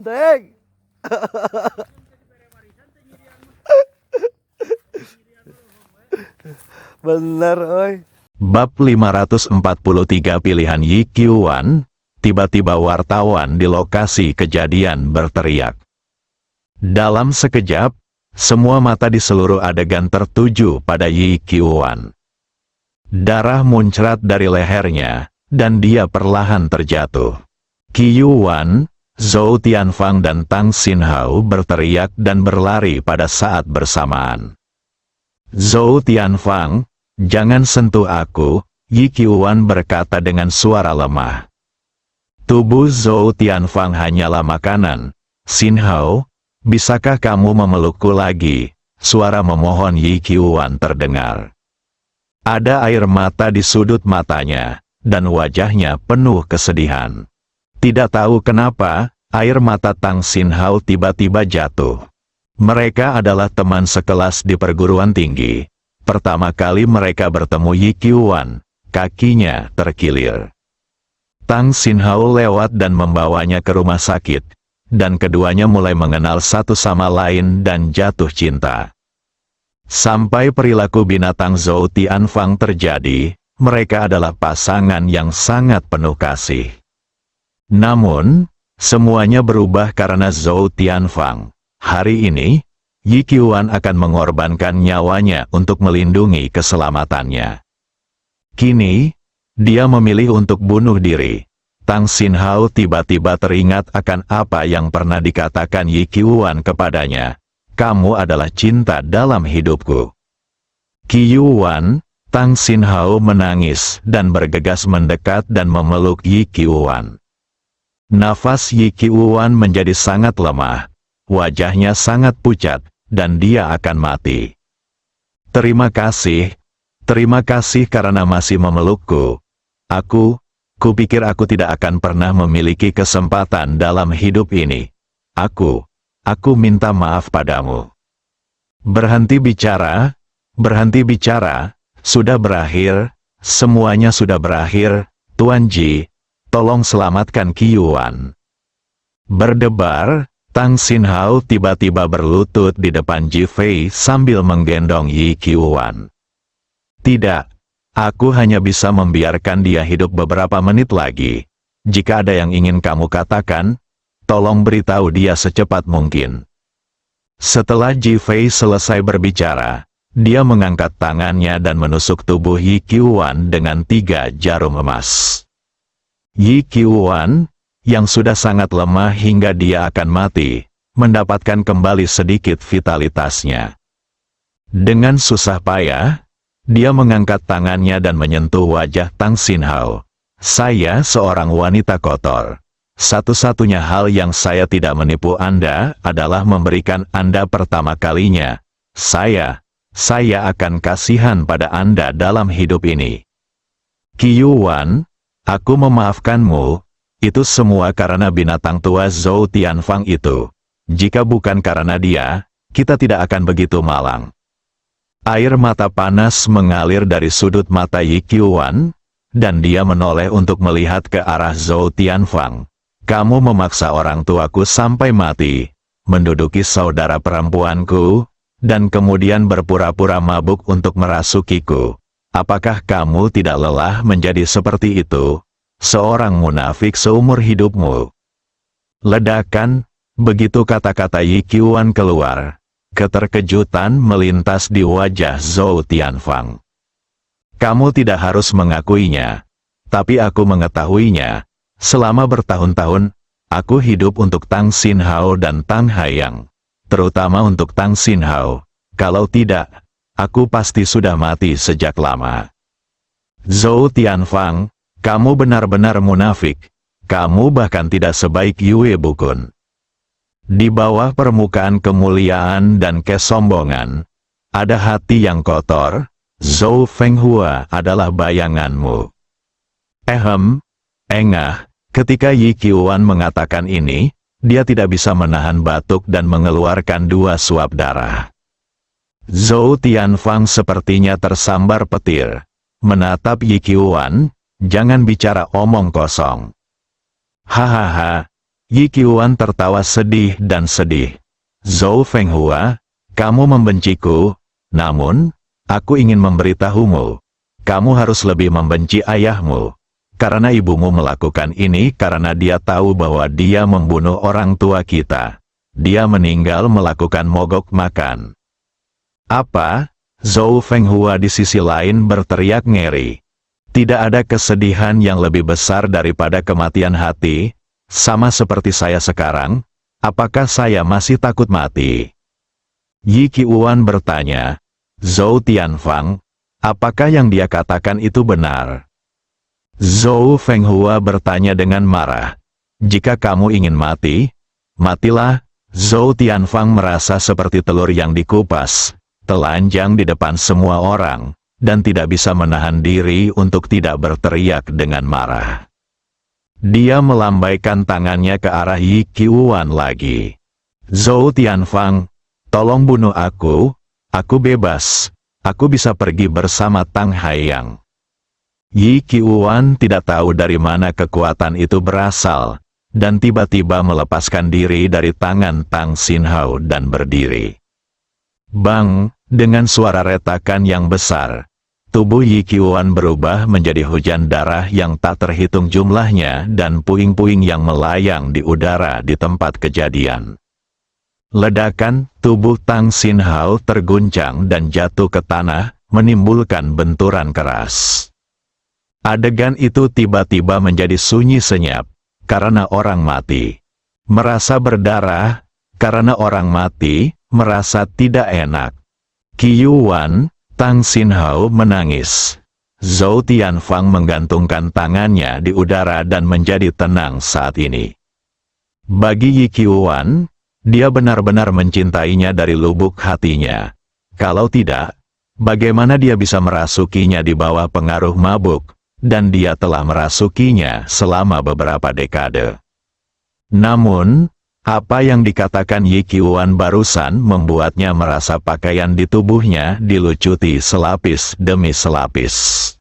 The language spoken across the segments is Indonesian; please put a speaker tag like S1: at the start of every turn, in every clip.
S1: Deng. Bener, oi.
S2: Bab 543 pilihan Yi Qiuwan, tiba-tiba wartawan di lokasi kejadian berteriak. Dalam sekejap, semua mata di seluruh adegan tertuju pada Yi Qiuwan. Darah muncrat dari lehernya, dan dia perlahan terjatuh. Qiuwan, Zhou Tianfang dan Tang Xinhao berteriak dan berlari pada saat bersamaan. Zhou Tianfang, "Jangan sentuh aku," Yi Qiuwan berkata dengan suara lemah. Tubuh Zhou Tianfang hanyalah makanan. "Xinhao, bisakah kamu memelukku lagi?" Suara memohon Yi Qiuwan terdengar. Ada air mata di sudut matanya, dan wajahnya penuh kesedihan. Tidak tahu kenapa, air mata Tang Xinhao tiba-tiba jatuh. Mereka adalah teman sekelas di perguruan tinggi. Pertama kali mereka bertemu Yi Qiuwan, kakinya terkilir. Tang Xinhao lewat dan membawanya ke rumah sakit, dan keduanya mulai mengenal satu sama lain dan jatuh cinta. Sampai perilaku binatang Zhou Tianfang terjadi, mereka adalah pasangan yang sangat penuh kasih. Namun, semuanya berubah karena Zhou Tianfang. Hari ini, Yi Qiuwan akan mengorbankan nyawanya untuk melindungi keselamatannya. Kini, dia memilih untuk bunuh diri. Tang Xinhao tiba-tiba teringat akan apa yang pernah dikatakan Yi Qiuwan kepadanya. "Kamu adalah cinta dalam hidupku." Qiuwan, Tang Xinhao menangis dan bergegas mendekat dan memeluk Yi Qiuwan. Nafas Yi Qiuwan menjadi sangat lemah. Wajahnya sangat pucat, dan dia akan mati. Terima kasih karena masih memelukku. Kupikir aku tidak akan pernah memiliki kesempatan dalam hidup ini. Aku minta maaf padamu." Berhenti bicara, sudah berakhir, semuanya sudah berakhir, Tuan Ji, tolong selamatkan Qiuwan. Berdebar, Tang Xinhao tiba-tiba berlutut di depan Ji Fei sambil menggendong Yi Qiuwan. "Tidak, aku hanya bisa membiarkan dia hidup beberapa menit lagi. Jika ada yang ingin kamu katakan, tolong beritahu dia secepat mungkin." Setelah Ji Fei selesai berbicara, dia mengangkat tangannya dan menusuk tubuh Yi Qiuwan dengan 3 jarum emas. Yi Qiuwan, yang sudah sangat lemah hingga dia akan mati, mendapatkan kembali sedikit vitalitasnya. Dengan susah payah, dia mengangkat tangannya dan menyentuh wajah Tang Xinhao. "Saya seorang wanita kotor. Satu-satunya hal yang saya tidak menipu Anda adalah memberikan Anda pertama kalinya. Saya akan kasihan pada Anda dalam hidup ini. Qiuwan, aku memaafkanmu. Itu semua karena binatang tua Zhou Tianfang itu. Jika bukan karena dia, kita tidak akan begitu malang." Air mata panas mengalir dari sudut mata Yi Qiuwan, dan dia menoleh untuk melihat ke arah Zhou Tianfang. "Kamu memaksa orang tuaku sampai mati, menduduki saudara perempuanku, dan kemudian berpura-pura mabuk untuk merasukiku. Apakah kamu tidak lelah menjadi seperti itu? Seorang munafik seumur hidupmu." Ledakan, begitu kata-kata Yi Qiuwan keluar, keterkejutan melintas di wajah Zhou Tianfang. "Kamu tidak harus mengakuinya, tapi aku mengetahuinya. Selama bertahun-tahun, aku hidup untuk Tang Xinhao dan Tang Haiyang. Terutama untuk Tang Xinhao. Kalau tidak, aku pasti sudah mati sejak lama." "Zhou Tianfang, kamu benar-benar munafik. Kamu bahkan tidak sebaik Yue Bukun." Di bawah permukaan kemuliaan dan kesombongan, ada hati yang kotor. Zhou Fenghua adalah bayanganmu. Ketika Yi Qiuwan mengatakan ini, dia tidak bisa menahan batuk dan mengeluarkan 2 suap darah. Zhou Tianfang sepertinya tersambar petir. Menatap Yi Qiuwan, "Jangan bicara omong kosong." "Hahaha, Yi Qiuan tertawa sedih dan sedih. Zhou Fenghua, kamu membenciku, namun, aku ingin memberitahumu. Kamu harus lebih membenci ayahmu. Karena ibumu melakukan ini karena dia tahu bahwa dia membunuh orang tua kita. Dia meninggal melakukan mogok makan. Apa? Zhou Fenghua di sisi lain berteriak ngeri. Tidak ada kesedihan yang lebih besar daripada kematian hati, sama seperti saya sekarang. Apakah saya masih takut mati? Yi Qiuan bertanya. Zhou Tianfang, apakah yang dia katakan itu benar? Zhou Fenghua bertanya dengan marah. Jika kamu ingin mati, matilah. Zhou Tianfang merasa seperti telur yang dikupas, telanjang di depan semua orang, dan tidak bisa menahan diri untuk tidak berteriak dengan marah. Dia melambaikan tangannya ke arah Yi Qiuan lagi. Zhou Tianfang, tolong bunuh aku bebas, aku bisa pergi bersama Tang Haiyang. Yi Qiuan tidak tahu dari mana kekuatan itu berasal, dan tiba-tiba melepaskan diri dari tangan Tang Xinhao dan berdiri. Bang, dengan suara retakan yang besar, tubuh Yi Qiuan berubah menjadi hujan darah yang tak terhitung jumlahnya dan puing-puing yang melayang di udara di tempat kejadian. Ledakan, tubuh Tang Xinhao terguncang dan jatuh ke tanah, menimbulkan benturan keras. Adegan itu tiba-tiba menjadi sunyi senyap, karena orang mati. Merasa berdarah, karena orang mati, merasa tidak enak. Qiuan, Tang Xinhao menangis. Zhou Tianfang menggantungkan tangannya di udara dan menjadi tenang saat ini. Bagi Yi Qiuan, dia benar-benar mencintainya dari lubuk hatinya. Kalau tidak, bagaimana dia bisa merasukinya di bawah pengaruh mabuk, dan dia telah merasukinya selama beberapa dekade. Namun, apa yang dikatakan Yi Qiuan barusan membuatnya merasa pakaian di tubuhnya dilucuti selapis demi selapis.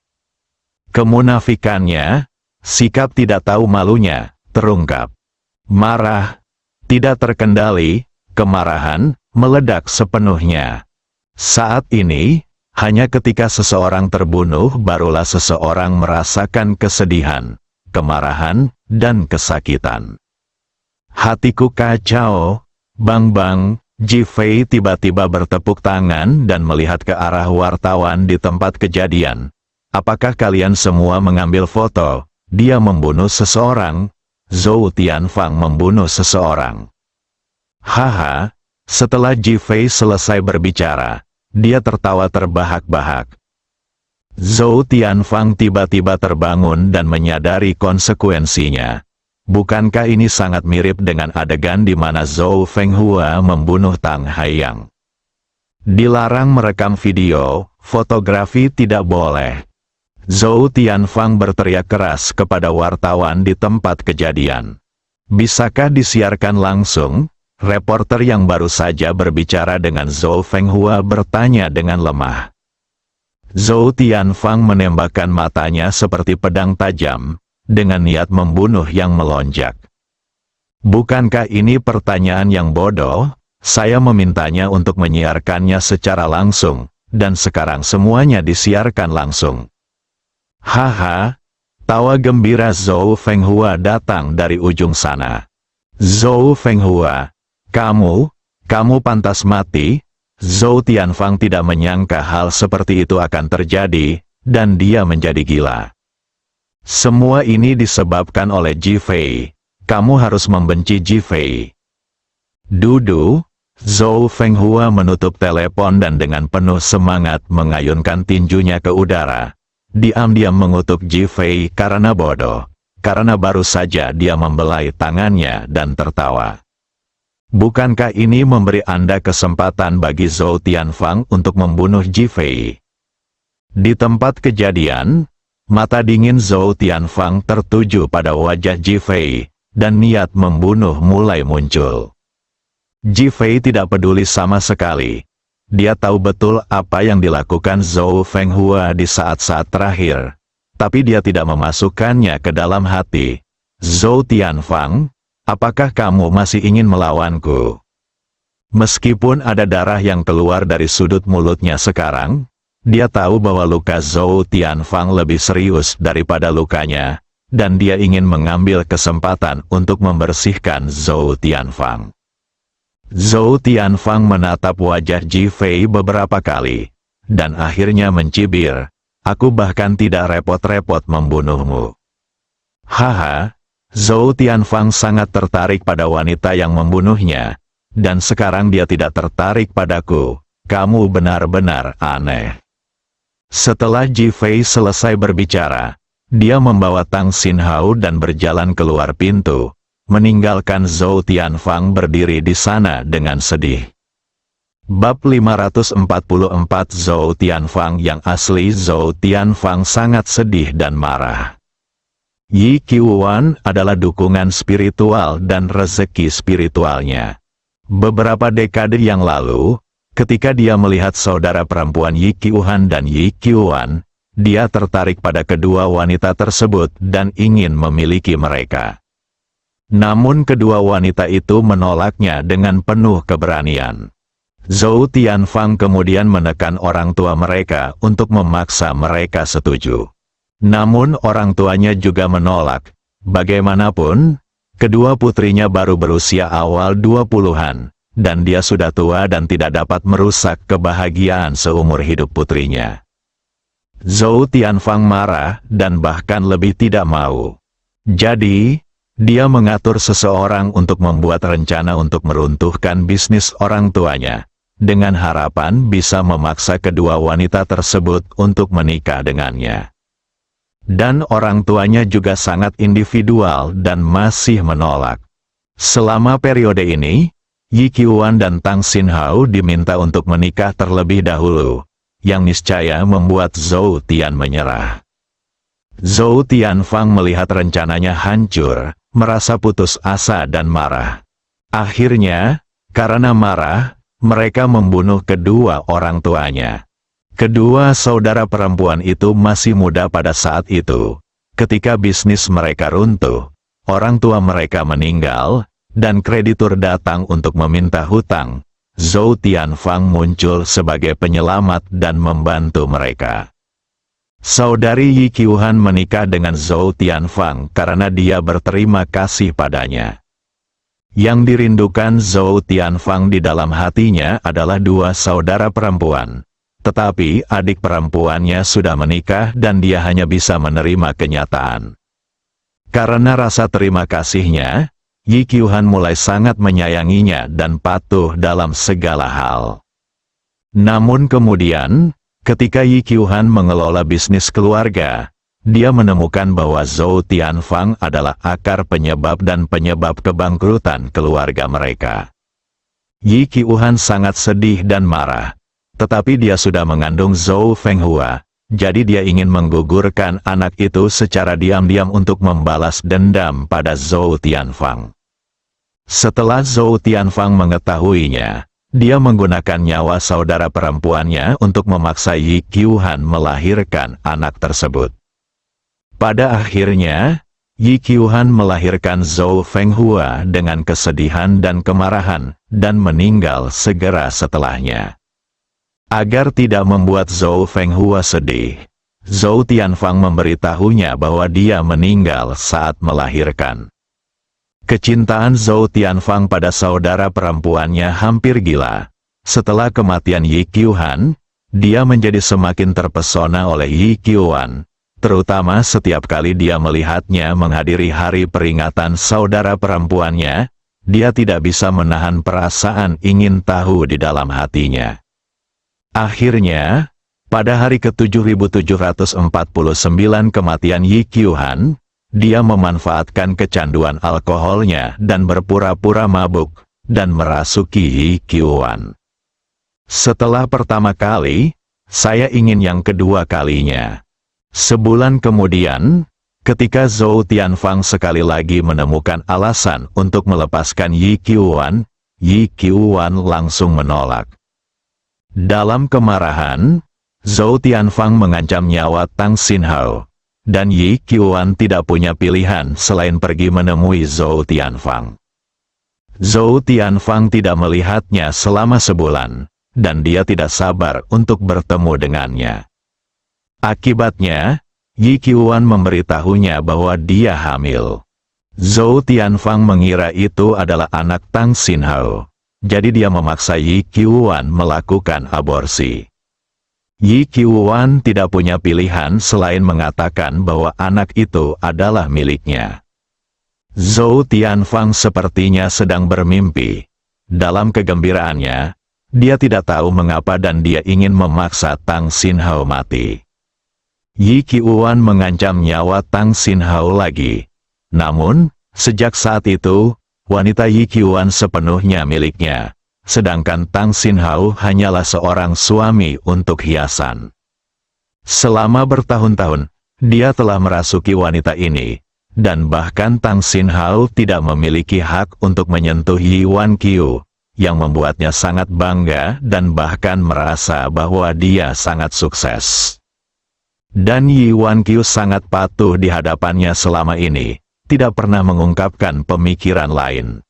S2: Kemunafikannya, sikap tidak tahu malunya, terungkap. Marah, tidak terkendali, kemarahan, meledak sepenuhnya. Saat ini, hanya ketika seseorang terbunuh barulah seseorang merasakan kesedihan, kemarahan, dan kesakitan. Hatiku kacau. Bang, Ji Fei tiba-tiba bertepuk tangan dan melihat ke arah wartawan di tempat kejadian. Apakah kalian semua mengambil foto? Dia membunuh seseorang. Zhou Tianfang membunuh seseorang. Haha, setelah Ji Fei selesai berbicara, dia tertawa terbahak-bahak. Zhou Tianfang tiba-tiba terbangun dan menyadari konsekuensinya. Bukankah ini sangat mirip dengan adegan di mana Zhou Fenghua membunuh Tang Haiyang? Dilarang merekam video, fotografi tidak boleh. Zhou Tianfang berteriak keras kepada wartawan di tempat kejadian. Bisakah disiarkan langsung? Reporter yang baru saja berbicara dengan Zhou Fenghua bertanya dengan lemah. Zhou Tianfang menembakkan matanya seperti pedang tajam, dengan niat membunuh yang melonjak. Bukankah ini pertanyaan yang bodoh? Saya memintanya untuk menyiarkannya secara langsung, dan sekarang semuanya disiarkan langsung. Haha, tawa gembira Zhou Fenghua datang dari ujung sana. Zhou Fenghua, kamu pantas mati. Zhou Tianfang tidak menyangka hal seperti itu akan terjadi, dan dia menjadi gila. Semua ini disebabkan oleh Ji Fei. Kamu harus membenci Ji Fei. Dudu, Zhou Fenghua menutup telepon dan dengan penuh semangat mengayunkan tinjunya ke udara. Diam-diam mengutuk Ji Fei karena bodoh. Karena baru saja dia membelai tangannya dan tertawa. Bukankah ini memberi Anda kesempatan bagi Zhou Tianfang untuk membunuh Ji Fei? Di tempat kejadian, mata dingin Zhou Tianfang tertuju pada wajah Ji Fei, dan niat membunuh mulai muncul. Ji Fei tidak peduli sama sekali. Dia tahu betul apa yang dilakukan Zhou Fenghua di saat-saat terakhir, tapi dia tidak memasukkannya ke dalam hati. Zhou Tianfang, apakah kamu masih ingin melawanku? Meskipun ada darah yang keluar dari sudut mulutnya sekarang, dia tahu bahwa luka Zhou Tianfang lebih serius daripada lukanya, dan dia ingin mengambil kesempatan untuk membersihkan Zhou Tianfang. Zhou Tianfang menatap wajah Ji Fei beberapa kali, dan akhirnya mencibir, aku bahkan tidak repot-repot membunuhmu. Haha, Zhou Tianfang sangat tertarik pada wanita yang membunuhnya, dan sekarang dia tidak tertarik padaku, kamu benar-benar aneh. Setelah Ji Fei selesai berbicara, dia membawa Tang Xinhao dan berjalan keluar pintu, meninggalkan Zhou Tianfang berdiri di sana dengan sedih. Bab 544 Zhou Tianfang yang asli. Zhou Tianfang sangat sedih dan marah. Yi Qiuan adalah dukungan spiritual dan rezeki spiritualnya. Beberapa dekade yang lalu, ketika dia melihat saudara perempuan Yi Qiuhan dan Yi Qiuan, dia tertarik pada kedua wanita tersebut dan ingin memiliki mereka. Namun kedua wanita itu menolaknya dengan penuh keberanian. Zhou Tianfang kemudian menekan orang tua mereka untuk memaksa mereka setuju. Namun orang tuanya juga menolak. Bagaimanapun, kedua putrinya baru berusia awal 20-an, dan dia sudah tua dan tidak dapat merusak kebahagiaan seumur hidup putrinya. Zhou Tianfang marah dan bahkan lebih tidak mau. Jadi, dia mengatur seseorang untuk membuat rencana untuk meruntuhkan bisnis orang tuanya, dengan harapan bisa memaksa kedua wanita tersebut untuk menikah dengannya. Dan orang tuanya juga sangat individual dan masih menolak. Selama periode ini, Yi Qiuan dan Tang Xinhao diminta untuk menikah terlebih dahulu, yang niscaya membuat Zhou Tian menyerah. Zhou Tianfang melihat rencananya hancur, merasa putus asa dan marah. Akhirnya, karena marah, mereka membunuh kedua orang tuanya. Kedua saudara perempuan itu masih muda pada saat itu. Ketika bisnis mereka runtuh, orang tua mereka meninggal, dan kreditur datang untuk meminta hutang. Zhou Tianfang muncul sebagai penyelamat dan membantu mereka. Saudari Yi Qiuhan menikah dengan Zhou Tianfang karena dia berterima kasih padanya. Yang dirindukan Zhou Tianfang di dalam hatinya adalah dua saudara perempuan. Tetapi adik perempuannya sudah menikah dan dia hanya bisa menerima kenyataan. Karena rasa terima kasihnya, Yi Qiuhan mulai sangat menyayanginya dan patuh dalam segala hal. Namun kemudian, ketika Yi Qiuhan mengelola bisnis keluarga, dia menemukan bahwa Zhou Tianfang adalah akar penyebab dan penyebab kebangkrutan keluarga mereka. Yi Qiuhan sangat sedih dan marah. Tetapi dia sudah mengandung Zhou Fenghua, jadi dia ingin menggugurkan anak itu secara diam-diam untuk membalas dendam pada Zhou Tianfang. Setelah Zhou Tianfang mengetahuinya, dia menggunakan nyawa saudara perempuannya untuk memaksa Yi Qiuhan melahirkan anak tersebut. Pada akhirnya, Yi Qiuhan melahirkan Zhou Fenghua dengan kesedihan dan kemarahan, dan meninggal segera setelahnya. Agar tidak membuat Zhou Fenghua sedih, Zhou Tianfang memberitahunya bahwa dia meninggal saat melahirkan. Kecintaan Zhou Tianfang pada saudara perempuannya hampir gila. Setelah kematian Yi Qiuhan, dia menjadi semakin terpesona oleh Yi Qiuan, terutama setiap kali dia melihatnya menghadiri hari peringatan saudara perempuannya, dia tidak bisa menahan perasaan ingin tahu di dalam hatinya. Akhirnya, pada hari ke-7749 kematian Yi Qiuhan, dia memanfaatkan kecanduan alkoholnya dan berpura-pura mabuk, dan merasuki Yi Qiuan. Setelah pertama kali, saya ingin yang kedua kalinya. Sebulan kemudian, ketika Zhou Tianfang sekali lagi menemukan alasan untuk melepaskan Yi Qiuan langsung menolak. Dalam kemarahan, Zhou Tianfang mengancam nyawa Tang Xinhao, dan Yi Qiuan tidak punya pilihan selain pergi menemui Zhou Tianfang. Zhou Tianfang tidak melihatnya selama sebulan, dan dia tidak sabar untuk bertemu dengannya. Akibatnya, Yi Qiuan memberitahunya bahwa dia hamil. Zhou Tianfang mengira itu adalah anak Tang Xinhao, jadi dia memaksa Yi Qiuan melakukan aborsi. Yi Qiuan tidak punya pilihan selain mengatakan bahwa anak itu adalah miliknya. Zhou Tianfang sepertinya sedang bermimpi. Dalam kegembiraannya, dia tidak tahu mengapa dan dia ingin memaksa Tang Xinhao mati. Yi Qiuan mengancam nyawa Tang Xinhao lagi. Namun, sejak saat itu, wanita Yi Qiuan sepenuhnya miliknya, sedangkan Tang Xinhao hanyalah seorang suami untuk hiasan. Selama bertahun-tahun, dia telah merasuki wanita ini, dan bahkan Tang Xinhao tidak memiliki hak untuk menyentuh Yi Wanqiu, yang membuatnya sangat bangga dan bahkan merasa bahwa dia sangat sukses. Dan Yi Wanqiu sangat patuh di hadapannya selama ini, tidak pernah mengungkapkan pemikiran lain.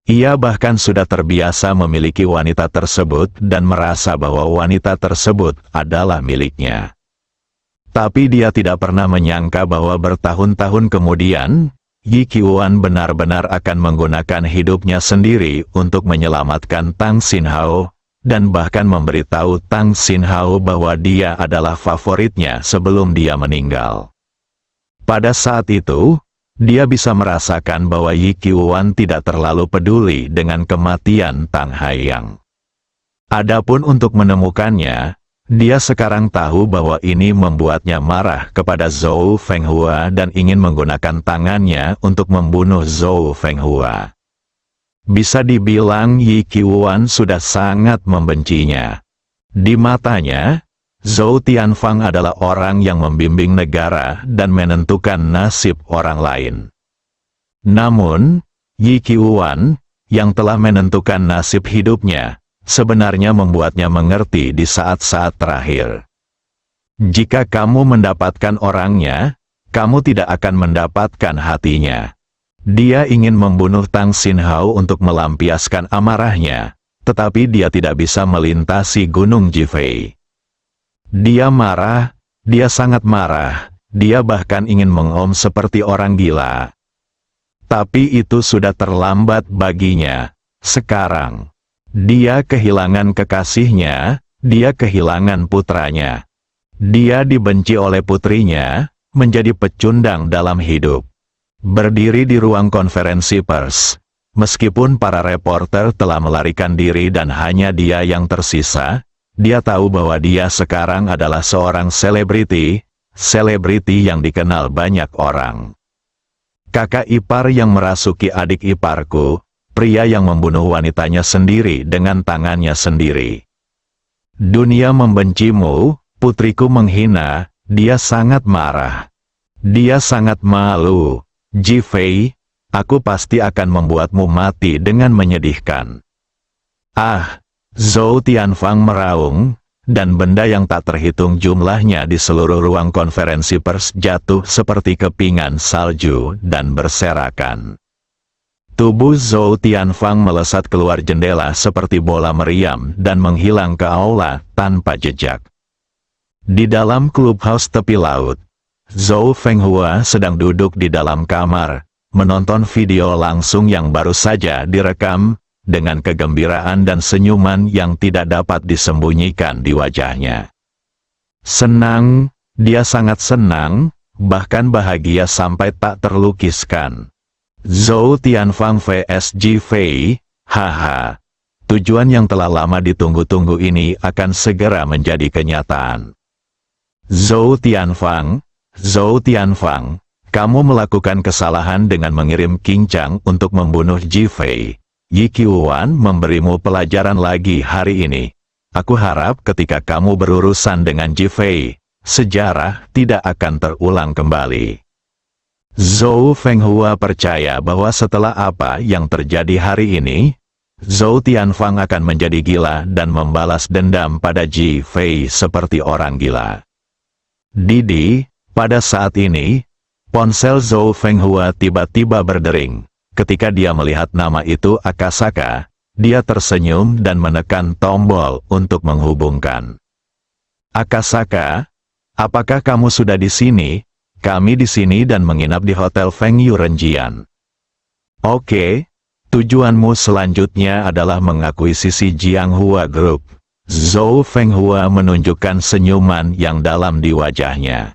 S2: Ia bahkan sudah terbiasa memiliki wanita tersebut dan merasa bahwa wanita tersebut adalah miliknya. Tapi dia tidak pernah menyangka bahwa bertahun-tahun kemudian, Yi Qiuan benar-benar akan menggunakan hidupnya sendiri untuk menyelamatkan Tang Xinhao, dan bahkan memberitahu Tang Xinhao bahwa dia adalah favoritnya sebelum dia meninggal. Pada saat itu, dia bisa merasakan bahwa Yi Qiuan tidak terlalu peduli dengan kematian Tang Haiyang. Adapun untuk menemukannya, dia sekarang tahu bahwa ini membuatnya marah kepada Zhou Fenghua dan ingin menggunakan tangannya untuk membunuh Zhou Fenghua. Bisa dibilang Yi Qiuan sudah sangat membencinya. Di matanya, Zhou Tianfang adalah orang yang membimbing negara dan menentukan nasib orang lain. Namun, Yi Qiuan, yang telah menentukan nasib hidupnya, sebenarnya membuatnya mengerti di saat-saat terakhir. Jika kamu mendapatkan orangnya, kamu tidak akan mendapatkan hatinya. Dia ingin membunuh Tang Xinhao untuk melampiaskan amarahnya, tetapi dia tidak bisa melintasi Gunung Jifei. Dia marah, dia sangat marah, dia bahkan ingin mengom seperti orang gila. Tapi itu sudah terlambat baginya. Sekarang, dia kehilangan kekasihnya, dia kehilangan putranya. Dia dibenci oleh putrinya, menjadi pecundang dalam hidup. Berdiri di ruang konferensi pers, meskipun para reporter telah melarikan diri dan hanya dia yang tersisa, dia tahu bahwa dia sekarang adalah seorang selebriti yang dikenal banyak orang. Kakak ipar yang merasuki adik iparku, pria yang membunuh wanitanya sendiri dengan tangannya sendiri. Dunia membencimu, putriku menghina, dia sangat marah. Dia sangat malu. Jifei, aku pasti akan membuatmu mati dengan menyedihkan. Ah, Zhou Tianfang meraung, dan benda yang tak terhitung jumlahnya di seluruh ruang konferensi pers jatuh seperti kepingan salju dan berserakan. Tubuh Zhou Tianfang melesat keluar jendela seperti bola meriam dan menghilang ke aula tanpa jejak. Di dalam clubhouse tepi laut, Zhou Fenghua sedang duduk di dalam kamar, menonton video langsung yang baru saja direkam, dengan kegembiraan dan senyuman yang tidak dapat disembunyikan di wajahnya. Senang, dia sangat senang, bahkan bahagia sampai tak terlukiskan. Zhou Tianfang vs Jifei, haha. Tujuan yang telah lama ditunggu-tunggu ini akan segera menjadi kenyataan. Zhou Tianfang, kamu melakukan kesalahan dengan mengirim Qingchang untuk membunuh Jifei. Yi Qiuan memberimu pelajaran lagi hari ini. Aku harap ketika kamu berurusan dengan Jifei, sejarah tidak akan terulang kembali. Zhou Fenghua percaya bahwa setelah apa yang terjadi hari ini, Zhou Tianfang akan menjadi gila dan membalas dendam pada Jifei seperti orang gila. Pada saat ini, ponsel Zhou Fenghua tiba-tiba berdering, Ketika dia melihat nama itu Akasaka, dia tersenyum dan menekan tombol untuk menghubungkan. Akasaka, apakah kamu sudah di sini? Kami di sini dan menginap di Hotel Feng Yu Renjian. Oke, tujuanmu selanjutnya adalah mengakuisisi Jianghua Group. Zhou Fenghua menunjukkan senyuman yang dalam di wajahnya.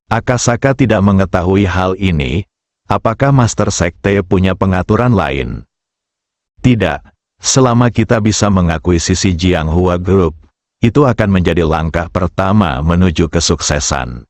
S2: Akasaka tidak mengetahui hal ini. Apakah Master Sekte punya pengaturan lain? Tidak. Selama kita bisa mengakuisisi Jianghua Group, itu akan menjadi langkah pertama menuju kesuksesan.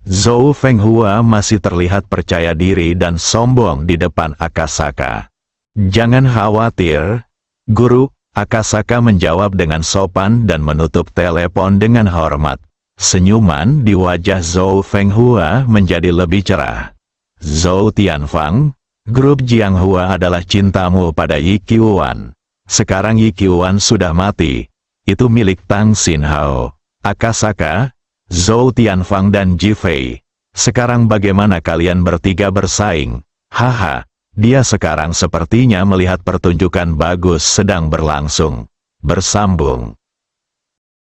S2: Zhou Fenghua masih terlihat percaya diri dan sombong di depan Akasaka. Jangan khawatir, Guru. Akasaka menjawab dengan sopan dan menutup telepon dengan hormat. Senyuman di wajah Zhou Fenghua menjadi lebih cerah. Zhou Tianfang, grup Jianghua adalah cintamu pada Yi Qiuan. Sekarang Yi Qiuan sudah mati. Itu milik Tang Xinhao. Akasaka, Zhou Tianfang dan Ji Fei. Sekarang bagaimana kalian bertiga bersaing? Haha. Dia sekarang sepertinya melihat pertunjukan bagus sedang berlangsung. Bersambung.